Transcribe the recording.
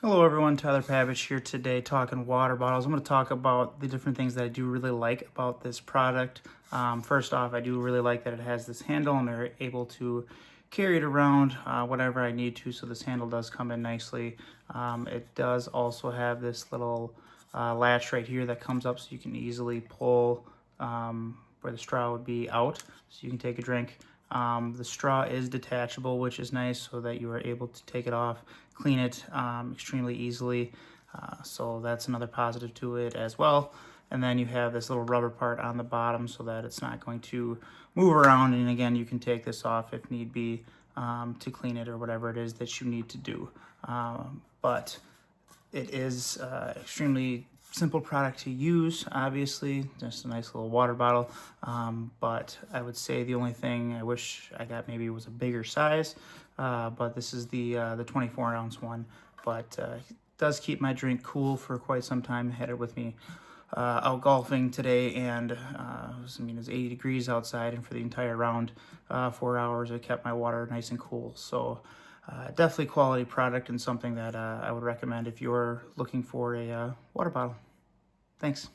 Hello everyone, Tyler.pabich here today talking water bottles. I'm going to talk about the different things that I do really like about this product. First off, I do really like that it has this handle and they're able to carry it around whatever I need to, so this handle does come in nicely. It does also have this little latch right here that comes up so you can easily pull where the straw would be out so you can take a drink. The straw is detachable, which is nice, so that you are able to take it off, clean it extremely easily. So that's another positive to it as well. And then you have this little rubber part on the bottom so that it's not going to move around. And again, you can take this off if need be to clean it or whatever it is that you need to do. But it is extremely simple product to use, obviously, just a nice little water bottle. But I would say the only thing I wish I got maybe was a bigger size, but this is the 24-ounce one. But it does keep my drink cool for quite some time. I had it with me out golfing today, and it was 80 degrees outside, and for the entire round, 4 hours, it kept my water nice and cool. So definitely quality product and something that I would recommend if you're looking for a water bottle. Thanks.